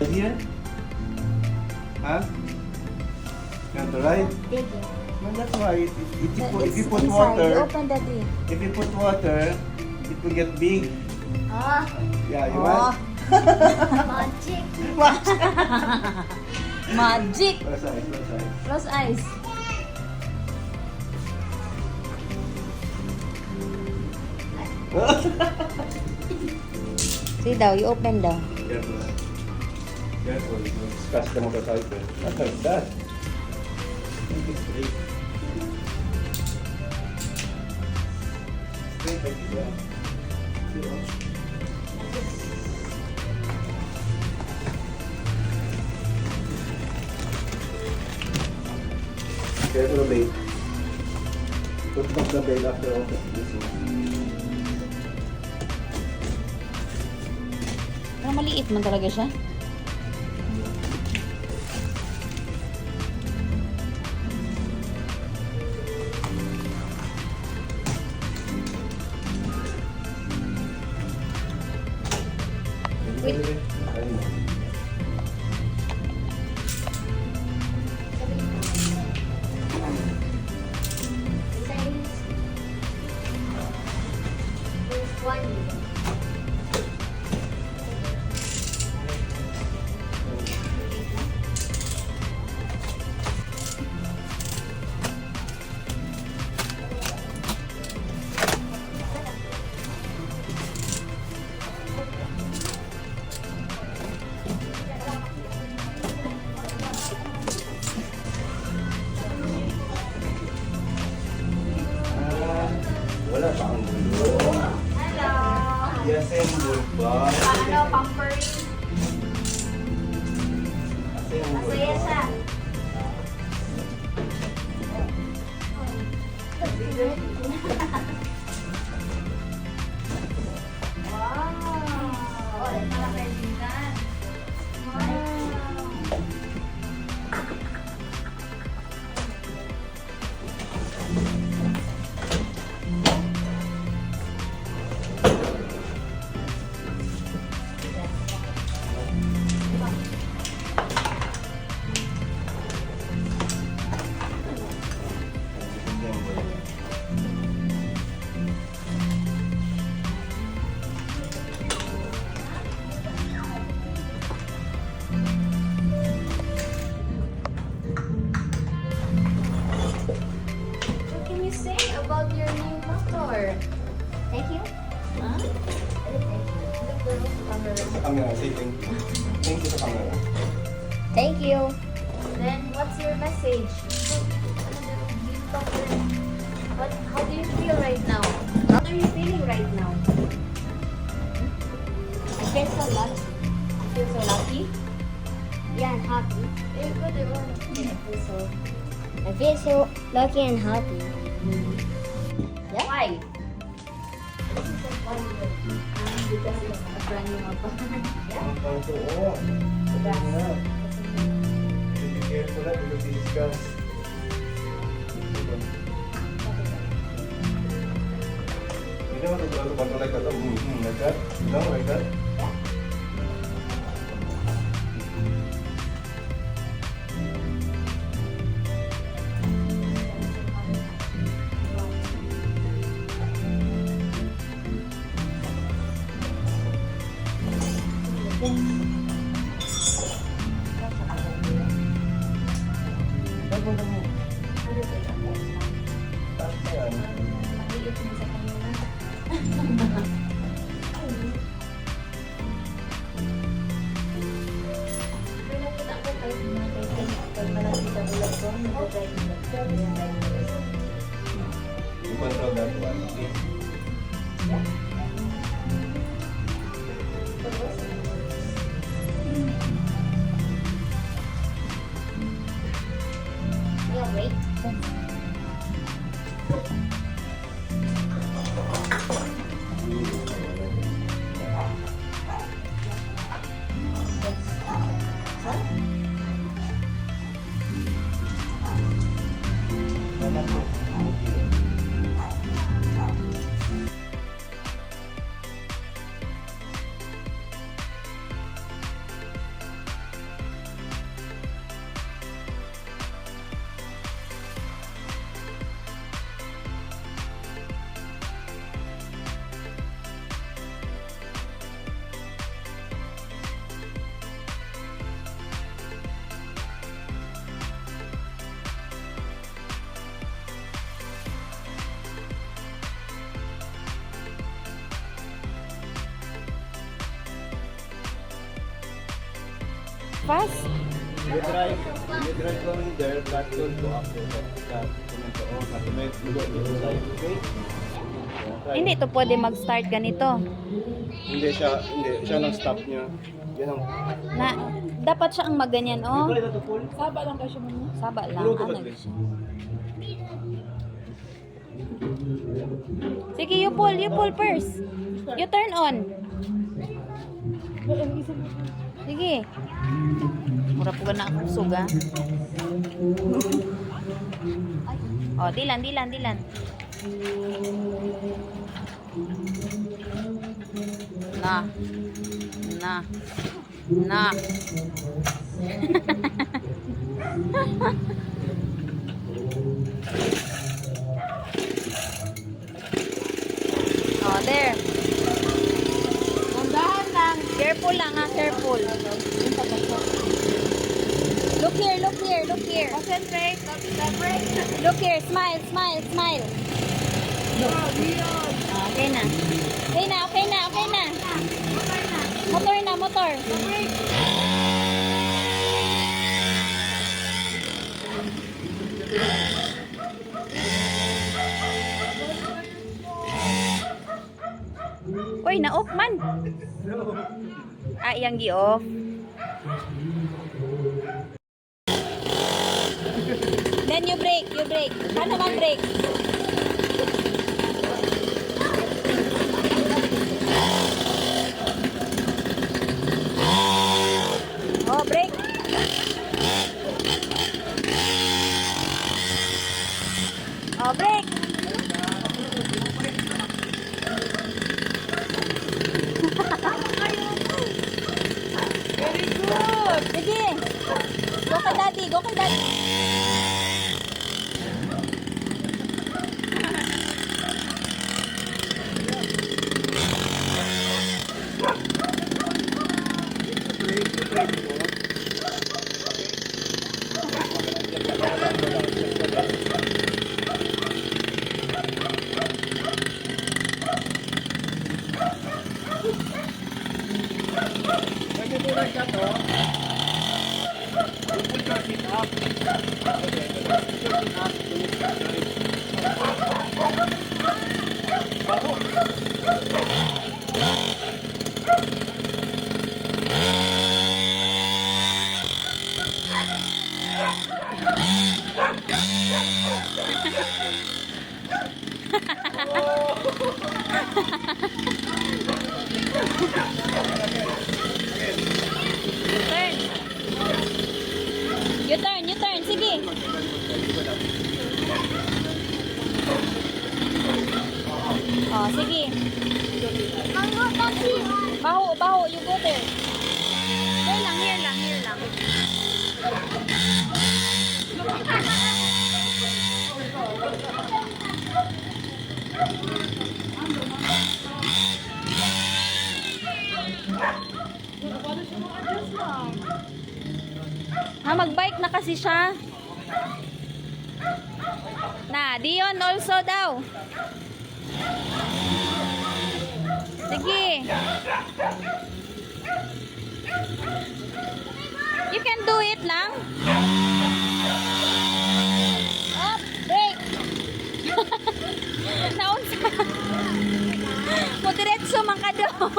Here? Huh? You want to ride? Big here. Well, that's why if you put Inside. water, You open the door. if you put water, it will get big. Ah. Yeah, you Oh. want? Magic. Magic! Close eyes, close eyes. Close eyes. See daw, you open daw. Careful. Careful. Scratch the motorcycle. Not like that. Make it straight. Straight like that. See what? Careful the bait. Put back the bait after all this one. Pero maliit man talaga siya. Wait. There's one. Wala pa ang gulo. Hello. I-assemble ba? Paano, pampering? Assemble Masaya ba? siya. Wow. Oh, nakakaibigan. Wow. What can you say about your new motor? Thank you. Ah? Thank you. Look the camera. Sa camera, say thank you. Thank you sa camera. Thank you. Then, what's your message? How do you feel right now? How are you feeling right now? I feel so lucky. I feel so lucky? Yeah, and happy. I feel so lucky and happy. Yeah? Why? Because it's a brand new motor. Yeah? Oo. Sabi nga. Be careful na because this is gas. You know how to control like that? Like that? You know, like that? Tapos mo. Taas na yan. You control that one, okay? Yeah, wait. fast. You drive from there, Gaston to up to that. Automatic go to side, okay? Try. Hindi to pwede mag-start ganito. Hindi siya nang stop niya. Yan ang. Na, dapat siya ang maganyan, oh. Try na to pull. Saba lang. Luto ba, Ano Grace? siya. Sige, you pull first. You turn on. Sige. Mura po na akong suga. Oh, dilan. Na. Oh, there. Mandahan lang. Careful lang ha, careful. Look here. Concentrate, not the brake. Look here, smile. Oh, okay na. Motor. Uy, na-off man. Yang gi-off. Then you brake. Paano mag-brake? Oh, brake. Oh, brake. Very good. Sige. Go kay daddy. Pwede po na siya to. Put your feet up. Okay, put your feet up. Baho. You turn. Sige. Oh, sige. Baho. You go there. Here lang. Mag-bike na kasi siya. Na, Dion also daw. Sige. You can do it lang. Up, brake. Naunsa. Mo diretso man ka daw.